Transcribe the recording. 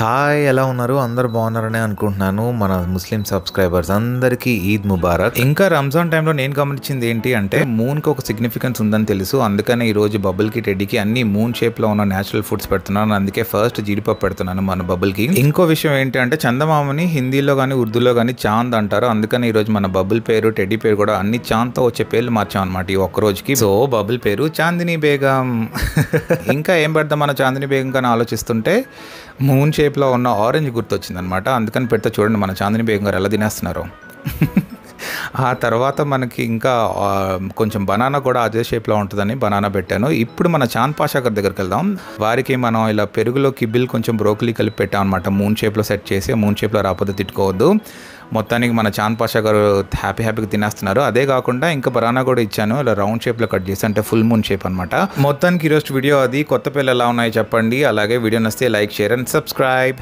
Hi ఎలా ఉన్నారు? అందరూ బాగున్నారనే అనుకుంటున్నాను. మన ముస్లిం సబ్స్క్రైబర్స్ అందరికీ ఈద్ ముబారక్. ఇంకా రంజాన్ టైంలో నేను గమనించింది ఏంటి అంటే మూన్కి ఒక సిగ్నిఫికెన్స్ ఉందని తెలుసు. అందుకనే ఈరోజు బబుల్కి టెడ్డీకి అన్ని మూన్ షేప్లో ఉన్న న్యాచురల్ ఫుడ్స్ పెడుతున్నాను. అందుకే ఫస్ట్ జీడిపప్పు పెడుతున్నాను మన బబుల్కి. ఇంకో విషయం ఏంటి అంటే చందమామని హిందీలో కానీ ఉర్దూలో కానీ చాంద్ అంటారు. అందుకని ఈరోజు మన బబుల్ పేరు టెడ్డీ పేరు కూడా అన్ని చాంద్తో వచ్చే పేర్లు మార్చాం అనమాట ఈ ఒక్క రోజుకి. సో బబుల్ పేరు చాందిని బేగం. ఇంకా ఏం పెడతాం మన చాందిని బేగం కానీ ఆలోచిస్తుంటే మూన్ షేప్లో ఉన్న ఆరెంజ్ గుర్తొచ్చిందనమాట. అందుకని పెడితే చూడండి మన చాందిని బేగం గారు ఎలా తినేస్తున్నారు. ఆ తర్వాత మనకి ఇంకా కొంచెం బనానా కూడా అదే షేప్లో ఉంటుందని బనానా పెట్టాను. ఇప్పుడు మన చాంద్ పాషా గారి దగ్గరికి వెళ్దాం. వారికి మనం ఇలా పెరుగులో కిబిల్ కొంచెం బ్రోకలీ కలిపి పెట్టాం అనమాట. మూన్ షేప్లో సెట్ చేసి మూన్ షేప్లో రాకపోతే తిట్టుకోవద్దు. మొత్తానికి మన చాంద్ పాషా గారు హ్యాపీగా తినేస్తున్నారు. అదే కాకుండా ఇంకా బనానా కూడా ఇచ్చాను ఇలా రౌండ్ షేప్లో కట్ చేసి, అంటే ఫుల్ మూన్ షేప్ అనమాట. మొత్తానికి ఈరోజు వీడియో అది. కొత్త పిల్లలు ఎలా ఉన్నాయో చెప్పండి. అలాగే వీడియో నచ్చితే లైక్, షేర్ అండ్ సబ్స్క్రైబ్.